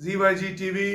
ZYG TV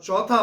4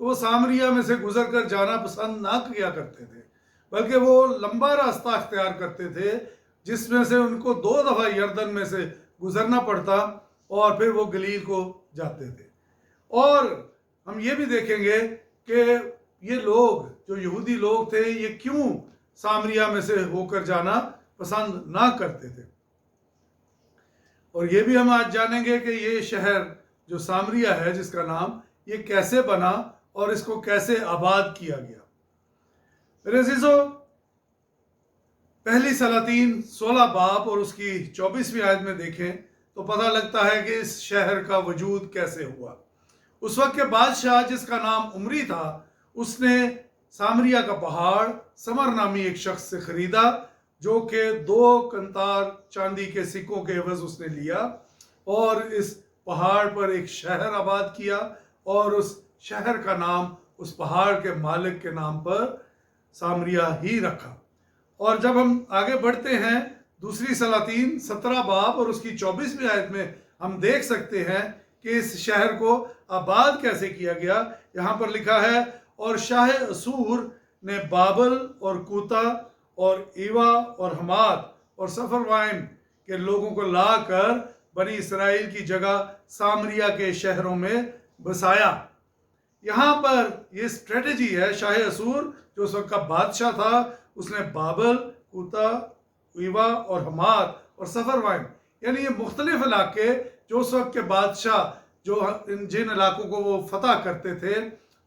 تو وہ سامریہ میں سے گزر کر جانا پسند نہ کیا کرتے تھے، بلکہ وہ لمبا راستہ اختیار کرتے تھے جس میں سے ان کو 2 دفعہ یردن میں سے گزرنا پڑتا اور پھر وہ گلیل کو جاتے تھے۔ اور ہم یہ بھی دیکھیں گے کہ یہ لوگ جو یہودی لوگ تھے یہ کیوں سامریہ میں سے ہو کر جانا پسند نہ کرتے تھے، اور یہ بھی ہم آج جانیں گے کہ یہ شہر جو سامریہ ہے جس کا نام، یہ کیسے بنا اور اس کو کیسے آباد کیا گیا۔ میرے عزیزو، پہلی سلاطین 16 باب اور اس کی 24ویں آیت میں دیکھیں تو پتہ لگتا ہے کہ اس شہر کا وجود کیسے ہوا۔ اس وقت کے بادشاہ جس کا نام عمری تھا، اس نے سامریہ کا پہاڑ سمر نامی ایک شخص سے خریدا، جو کہ 2 قنطار چاندی کے سکوں کے عوض اس نے لیا، اور اس پہاڑ پر ایک شہر آباد کیا، اور اس شہر کا نام اس پہاڑ کے مالک کے نام پر سامریہ ہی رکھا۔ اور جب ہم آگے بڑھتے ہیں دوسری سلاطین 17 باب اور اس کی 24ویں آیت میں ہم دیکھ سکتے ہیں کہ اس شہر کو آباد کیسے کیا گیا۔ یہاں پر لکھا ہے، اور شاہ اسور نے بابل اور کوتا اور ایوا اور حماد اور سفروائم کے لوگوں کو لا کر بنی اسرائیل کی جگہ سامریہ کے شہروں میں بسایا۔ یہاں پر یہ اسٹریٹجی ہے، شاہ اسور جو اس وقت کا بادشاہ تھا، اس نے بابل، کوتا، ایوا اور حماد اور سفروائم، یعنی یہ مختلف علاقے جو اس وقت کے بادشاہ جو جن علاقوں کو وہ فتح کرتے تھے،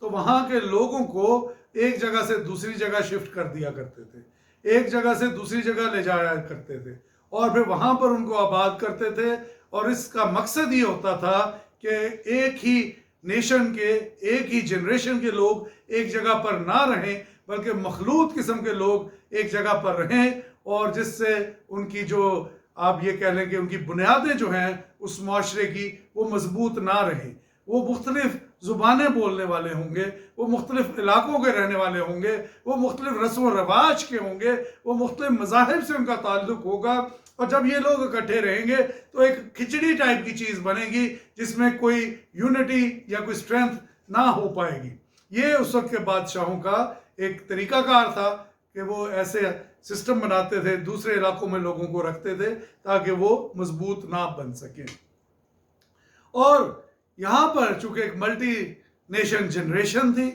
تو وہاں کے لوگوں کو ایک جگہ سے دوسری جگہ شفٹ کر دیا کرتے تھے، ایک جگہ سے دوسری جگہ لے جایا کرتے تھے، اور پھر وہاں پر ان کو آباد کرتے تھے۔ اور اس کا مقصد یہ ہوتا تھا کہ ایک ہی نیشن کے، ایک ہی جنریشن کے لوگ ایک جگہ پر نہ رہیں، بلکہ مخلوط قسم کے لوگ ایک جگہ پر رہیں، اور جس سے ان کی جو آپ یہ کہہ لیں کہ ان کی بنیادیں جو ہیں اس معاشرے کی، وہ مضبوط نہ رہیں۔ وہ مختلف زبانیں بولنے والے ہوں گے، وہ مختلف علاقوں کے رہنے والے ہوں گے، وہ مختلف رسم و رواج کے ہوں گے، وہ مختلف مذاہب سے ان کا تعلق ہوگا، اور جب یہ لوگ اکٹھے رہیں گے تو ایک کھچڑی ٹائپ کی چیز بنے گی جس میں کوئی یونٹی یا کوئی اسٹرینتھ نہ ہو پائے گی۔ یہ اس وقت کے بادشاہوں کا ایک طریقہ کار تھا کہ وہ ایسے سسٹم بناتے تھے، دوسرے علاقوں میں لوگوں کو رکھتے تھے تاکہ وہ مضبوط نہ بن سکیں۔ اور یہاں پر چونکہ ایک ملٹی نیشن جنریشن تھی،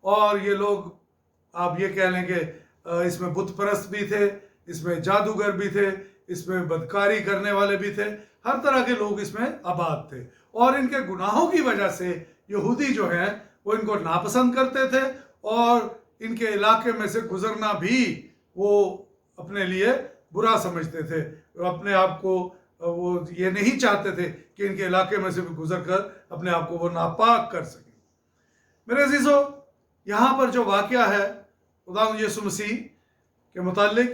اور یہ لوگ آپ یہ کہہ لیں کہ اس میں بت پرست بھی تھے، اس میں جادوگر بھی تھے، اس میں بدکاری کرنے والے بھی تھے، ہر طرح کے لوگ اس میں آباد تھے، اور ان کے گناہوں کی وجہ سے یہودی جو ہیں وہ ان کو ناپسند کرتے تھے، اور ان کے علاقے میں سے گزرنا بھی وہ اپنے لیے برا سمجھتے تھے، اپنے آپ کو وہ یہ نہیں چاہتے تھے کہ ان کے علاقے میں سے بھی گزر کر اپنے آپ کو وہ ناپاک کر سکیں۔ میرے عزیزو، یہاں پر جو واقعہ ہے خداوند یسوع مسیح کے متعلق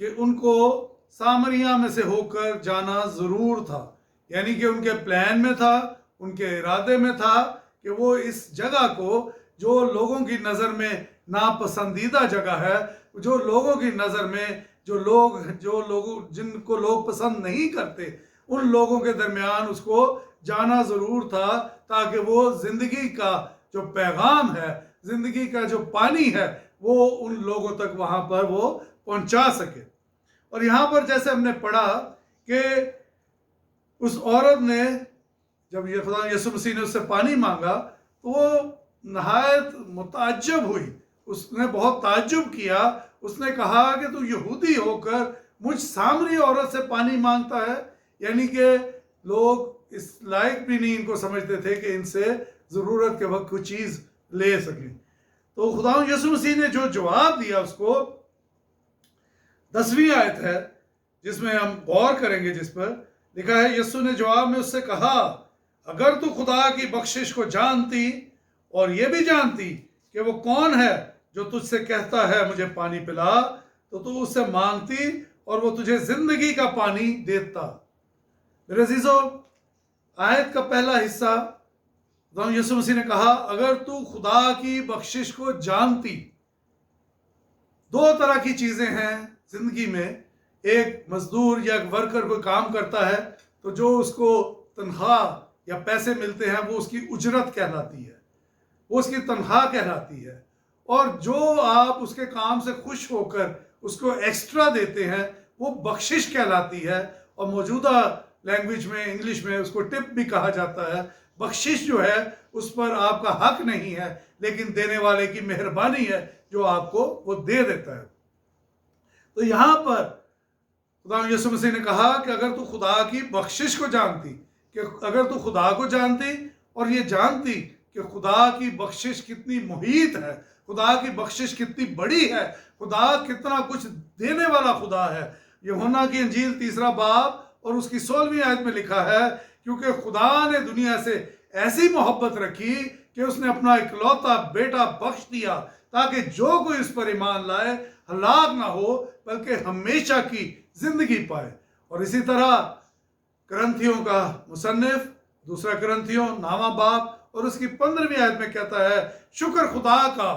کہ ان کو سامریہ میں سے ہو کر جانا ضرور تھا، یعنی کہ ان کے پلان میں تھا، ان کے ارادے میں تھا کہ وہ اس جگہ کو جو لوگوں کی نظر میں ناپسندیدہ جگہ ہے، جو لوگوں کی نظر میں جو لوگ جن کو لوگ پسند نہیں کرتے، ان لوگوں کے درمیان اس کو جانا ضرور تھا، تاکہ وہ زندگی کا جو پیغام ہے، زندگی کا جو پانی ہے، وہ ان لوگوں تک وہاں پر وہ پہنچا سکے۔ اور یہاں پر جیسے ہم نے پڑھا کہ اس عورت نے جب یہ خدا یسوع مسیح نے اس سے پانی مانگا تو وہ نہایت متعجب ہوئی، اس نے بہت تعجب کیا، اس نے کہا کہ تو یہودی ہو کر مجھ سامری عورت سے پانی مانگتا ہے، یعنی کہ لوگ اس لائق بھی نہیں ان کو سمجھتے تھے کہ ان سے ضرورت کے وقت کوئی چیز لے سکیں۔ تو خدا یسوع مسیح نے جو جواب دیا اس کو 10ویں آیت ہے جس میں ہم غور کریں گے، جس پر لکھا ہے، یسوع نے جواب میں اس سے کہا، اگر تو خدا کی بخشش کو جانتی اور یہ بھی جانتی کہ وہ کون ہے جو تجھ سے کہتا ہے مجھے پانی پلا، تو اس سے مانگتی اور وہ تجھے زندگی کا پانی دیتا۔ میرے عزیزو، آیت کا پہلا حصہ یسوع مسیح نے کہا اگر تو خدا کی بخشش کو جانتی۔ 2 طرح کی چیزیں ہیں زندگی میں، ایک مزدور یا ایک ورکر کوئی کام کرتا ہے تو جو اس کو تنخواہ یا پیسے ملتے ہیں وہ اس کی اجرت کہلاتی ہے، وہ اس کی تنخواہ کہلاتی ہے، اور جو آپ اس کے کام سے خوش ہو کر اس کو ایکسٹرا دیتے ہیں وہ بخشش کہلاتی ہے، اور موجودہ لینگویج میں انگلش میں اس کو ٹپ بھی کہا جاتا ہے۔ بخشش جو ہے اس پر آپ کا حق نہیں ہے، لیکن دینے والے کی مہربانی ہے جو آپ کو وہ دے دیتا ہے۔ تو یہاں پر خدا یسوع مسیح نے کہا کہ اگر تو خدا کی بخشش کو جانتی، کہ اگر تو خدا کو جانتی اور یہ جانتی کہ خدا کی بخشش کتنی محیط ہے، خدا کی بخشش کتنی بڑی ہے، خدا کتنا کچھ دینے والا خدا ہے۔ یوحنا کی انجیل 3 باب اور اس کی 16ویں آیت میں لکھا ہے، کیونکہ خدا نے دنیا سے ایسی محبت رکھی کہ اس نے اپنا اکلوتا بیٹا بخش دیا، تاکہ جو کوئی اس پر ایمان لائے ہلاک نہ ہو بلکہ ہمیشہ کی زندگی پائے۔ اور اسی طرح کرنتھیوں کا مصنف 2 کرنتھیوں 9واں باب اور اس کی 15ویں آیت میں کہتا ہے، شکر خدا کا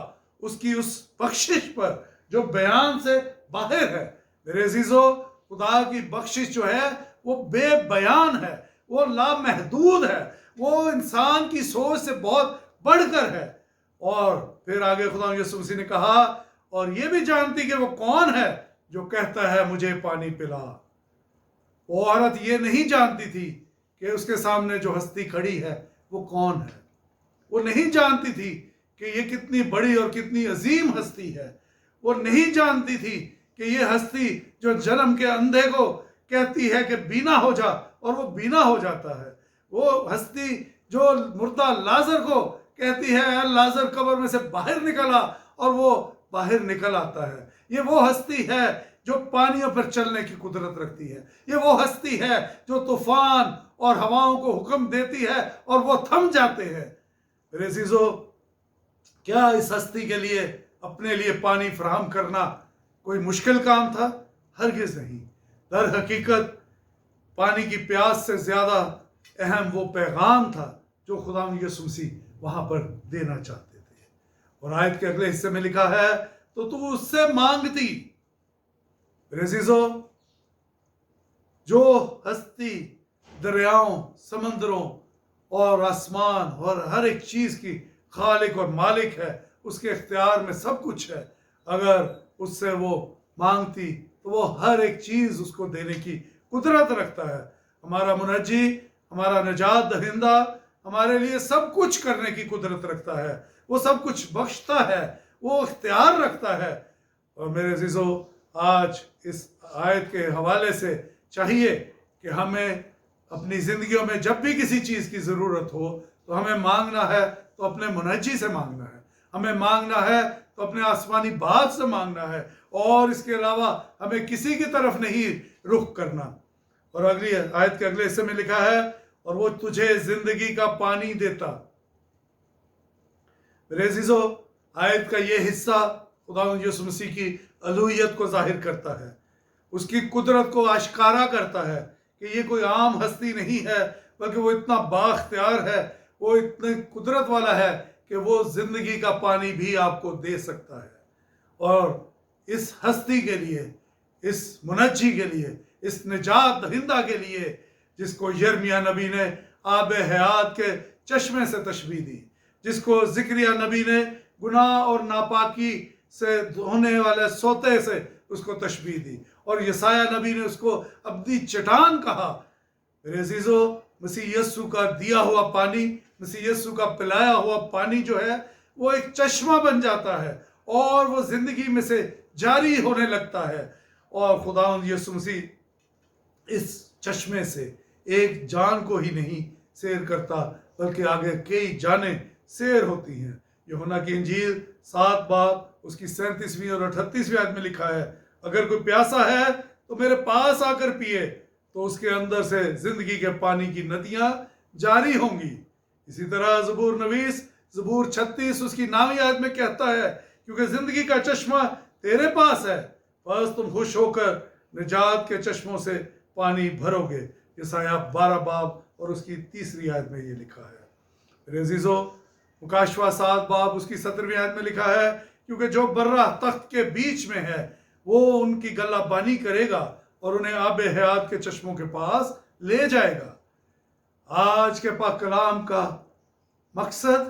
اس کی اس بخشش پر جو بیان سے باہر ہے۔ میرے عزیزو، خدا کی بخشش جو ہے وہ بے بیان ہے، وہ لامحدود ہے، وہ انسان کی سوچ سے بہت بڑھ کر ہے۔ اور پھر آگے خدا یسوع مسیح نے کہا، اور یہ بھی جانتی کہ وہ کون ہے جو کہتا ہے مجھے پانی پلا۔ وہ عورت یہ نہیں جانتی تھی کہ اس کے سامنے جو ہستی کھڑی ہے وہ کون ہے۔ وہ نہیں جانتی تھی کہ یہ کتنی بڑی اور کتنی عظیم ہستی ہے۔ وہ نہیں جانتی تھی کہ یہ ہستی جو جنم کے اندھے کو کہتی ہے کہ بینا ہو جا اور وہ بینا ہو جاتا ہے، وہ ہستی جو مردہ لازر کو کہتی ہے اے لازر قبر میں سے باہر نکلا اور وہ باہر نکل آتا ہے، یہ وہ ہستی ہے جو پانیوں پر چلنے کی قدرت رکھتی ہے، یہ وہ ہستی ہے جو طوفان اور ہواؤں کو حکم دیتی ہے اور وہ تھم جاتے ہیں۔ میرے عزیزو، کیا اس ہستی کے لیے اپنے لیے پانی فراہم کرنا کوئی مشکل کام تھا؟ ہرگز نہیں۔ در حقیقت پانی کی پیاس سے زیادہ اہم وہ پیغام تھا جو خدا یسوع مسیح وہاں پر دینا چاہتے تھے۔ اور آیت کے اگلے حصے میں لکھا ہے، تو اس سے مانگتی۔ میرے عزیزو، جو ہستی دریاؤں، سمندروں اور آسمان اور ہر ایک چیز کی خالق اور مالک ہے، اس کے اختیار میں سب کچھ ہے، اگر اس سے وہ مانگتی تو وہ ہر ایک چیز اس کو دینے کی قدرت رکھتا ہے۔ ہمارا منجی، ہمارا نجات دہندہ ہمارے لیے سب کچھ کرنے کی قدرت رکھتا ہے، وہ سب کچھ بخشتا ہے، وہ اختیار رکھتا ہے۔ اور میرے عزیزو، آج اس آیت کے حوالے سے چاہیے کہ ہمیں اپنی زندگیوں میں جب بھی کسی چیز کی ضرورت ہو تو ہمیں مانگنا ہے تو اپنے منجی سے مانگنا ہے، ہمیں مانگنا ہے تو اپنے آسمانی باپ سے مانگنا ہے، اور اس کے علاوہ ہمیں کسی کی طرف نہیں رخ کرنا۔ اور اگلی آیت کے اگلے حصے میں لکھا ہے، اور وہ تجھے زندگی کا پانی دیتا۔ میرے عزیزو، آیت کا یہ حصہ خدا یسوع مسیح کی الوہیت کو ظاہر کرتا ہے، اس کی قدرت کو آشکارا کرتا ہے کہ یہ کوئی عام ہستی نہیں ہے، بلکہ وہ اتنا بااختیار ہے، وہ اتنی قدرت والا ہے کہ وہ زندگی کا پانی بھی آپ کو دے سکتا ہے۔ اور اس ہستی کے لیے، اس منجی کے لیے، اس نجات دہندہ کے لیے، جس کو یرمیہ نبی نے آب حیات کے چشمے سے تشبیہ دی، جس کو زکریا نبی نے گناہ اور ناپاکی سے دھونے والے سوتے سے اس کو تشبیہ دی، اور یسایہ نبی نے اس کو ابدی چٹان کہا۔ میرے عزیزو، مسیح یسوع کا دیا ہوا پانی، مسیح یسوع کا پلایا ہوا پانی جو ہے وہ ایک چشمہ بن جاتا ہے اور وہ زندگی میں سے جاری ہونے لگتا ہے، اور خداوند یسوع مسیح اس چشمے سے ایک جان کو ہی نہیں سیر کرتا بلکہ آگے کئی جانیں سیر ہوتی ہیں۔ یوحنا کی انجیل 7 باب اس کی 37ویں اور 38ویں آیت میں لکھا ہے، اگر کوئی پیاسا ہے تو میرے پاس آ کر پیے، تو اس کے اندر سے زندگی کے پانی کی ندیاں جاری ہوں گی۔ اسی طرح زبور نویس زبور 36 اس کی 9ویں آیت میں کہتا ہے، کیونکہ زندگی کا چشمہ تیرے پاس ہے، بس تم خوش ہو کر نجات کے چشموں سے پانی بھرو گے۔ یسایہ 12 باب اور اس کی 3 آیت میں یہ لکھا ہے۔ میرے عزیزو، مکاشفہ 7 باب اس کی 17ویں آیت میں لکھا ہے، کیونکہ جو برہ تخت کے بیچ میں ہے وہ ان کی گلہ بانی کرے گا اور انہیں آب حیات کے چشموں کے پاس لے جائے گا۔ آج کے پاک کلام کا مقصد